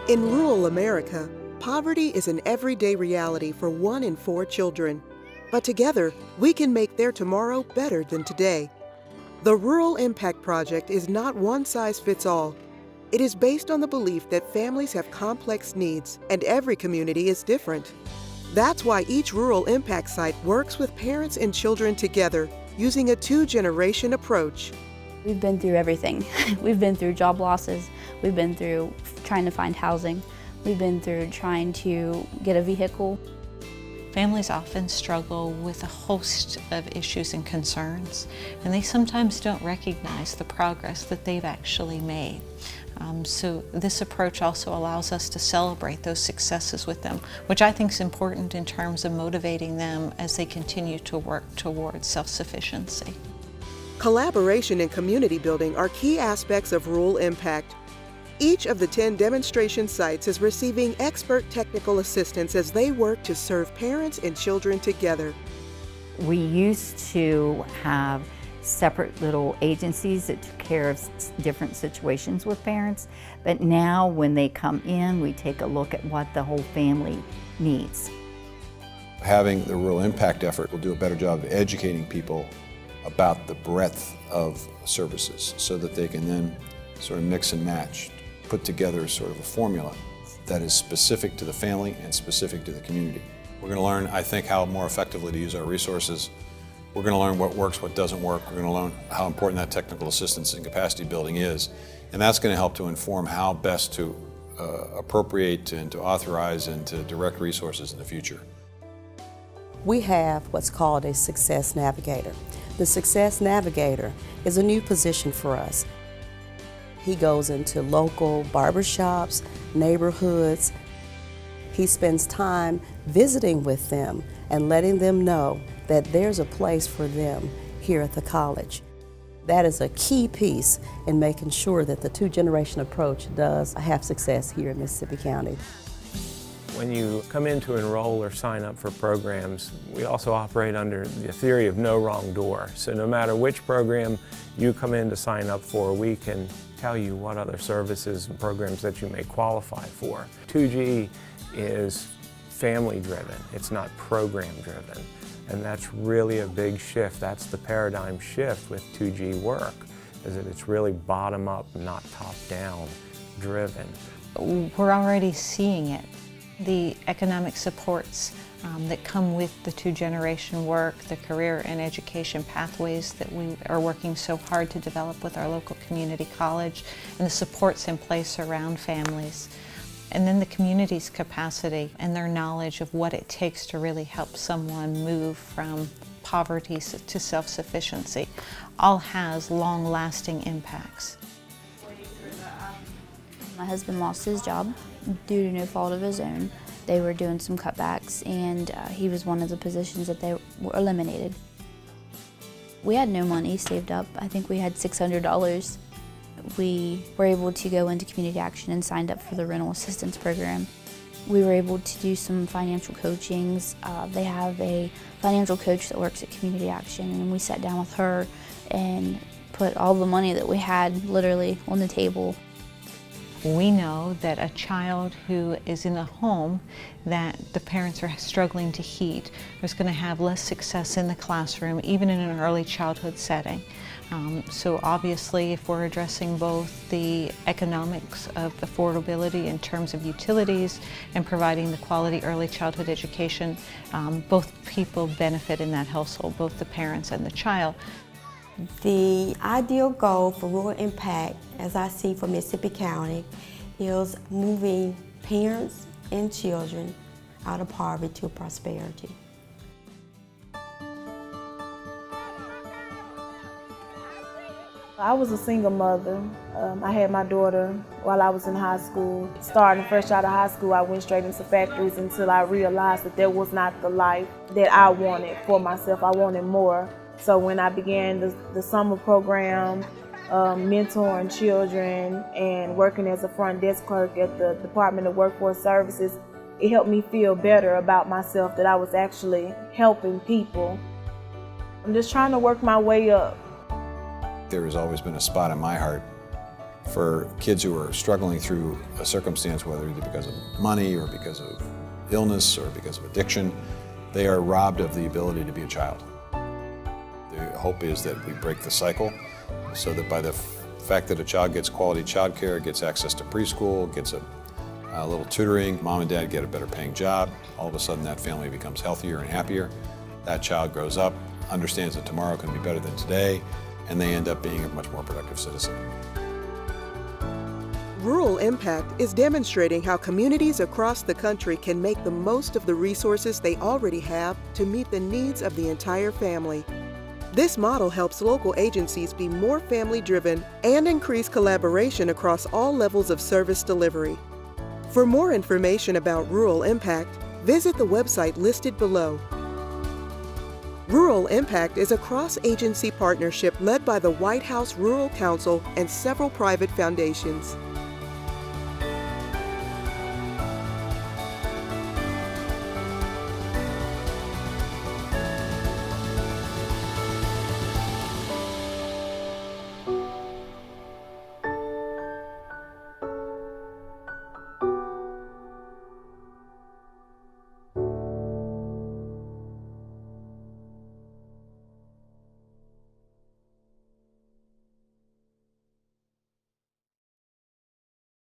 In rural America, poverty is an everyday reality for 1 in 4 children. But together, we can make their tomorrow better than today. The Rural Impact Project is not one size fits all. It is based on the belief that families have complex needs and every community is different. That's why each Rural Impact site works with parents and children together using a 2-generation approach. We've been through everything. We've been through job losses. We've been through trying to find housing. We've been through trying to get a vehicle. Families often struggle with a host of issues and concerns, and they sometimes don't recognize the progress that they've actually made. So this approach also allows us to celebrate those successes with them, which I think is important in terms of motivating them as they continue to work towards self-sufficiency. Collaboration and community building are key aspects of Rural Impact. Each of the 10 demonstration sites is receiving expert technical assistance as they work to serve parents and children together. We used to have separate little agencies that took care of different situations with parents, but now when they come in, we take a look at what the whole family needs. Having the Rural Impact effort will do a better job of educating people about the breadth of services so that they can then sort of mix and match, put together sort of a formula that is specific to the family and specific to the community. We're going to learn, I think, how more effectively to use our resources. We're going to learn what works, what doesn't work. We're going to learn how important that technical assistance and capacity building is. And that's going to help to inform how best to appropriate and to authorize and to direct resources in the future. We have what's called a Success Navigator. The Success Navigator is a new position for us. He goes into local barbershops, neighborhoods. He spends time visiting with them and letting them know that there's a place for them here at the college. That is a key piece in making sure that the 2-generation approach does have success here in Mississippi County. When you come in to enroll or sign up for programs, we also operate under the theory of no wrong door. So no matter which program you come in to sign up for, we can tell you what other services and programs that you may qualify for. 2G is family-driven, it's not program-driven. And that's really a big shift. That's the paradigm shift with 2G work, is that it's really bottom-up, not top-down driven. We're already seeing it. The economic supports that come with the 2-generation work, the career and education pathways that we are working so hard to develop with our local community college, and the supports in place around families. And then the community's capacity and their knowledge of what it takes to really help someone move from poverty to self-sufficiency all has long-lasting impacts. My husband lost his job due to no fault of his own. They were doing some cutbacks, and he was one of the positions that they were eliminated. We had no money saved up. I think we had $600. We were able to go into community action and signed up for the rental assistance program. We were able to do some financial coachings. They have a financial coach that works at community action, and we sat down with her and put all the money that we had literally on the table. We know that a child who is in a home that the parents are struggling to heat is going to have less success in the classroom, even in an early childhood setting. So obviously, if we're addressing both the economics of affordability in terms of utilities and providing the quality early childhood education, both people benefit in that household, both the parents and the child. The ideal goal for Rural Impact, as I see for Mississippi County, is moving parents and children out of poverty to prosperity. I was a single mother. I had my daughter while I was in high school. Starting fresh out of high school, I went straight into factories until I realized that that was not the life that I wanted for myself. I wanted more. So when I began the summer program, mentoring children and working as a front desk clerk at the Department of Workforce Services, it helped me feel better about myself, that I was actually helping people. I'm just trying to work my way up. There has always been a spot in my heart for kids who are struggling through a circumstance, whether either because of money or because of illness or because of addiction, they are robbed of the ability to be a child. The hope is that we break the cycle so that by the fact that a child gets quality child care, gets access to preschool, gets a little tutoring, mom and dad get a better paying job, all of a sudden that family becomes healthier and happier. That child grows up, understands that tomorrow can be better than today, and they end up being a much more productive citizen. Rural Impact is demonstrating how communities across the country can make the most of the resources they already have to meet the needs of the entire family. This model helps local agencies be more family-driven and increase collaboration across all levels of service delivery. For more information about Rural Impact, visit the website listed below. Rural Impact is a cross-agency partnership led by the White House Rural Council and several private foundations.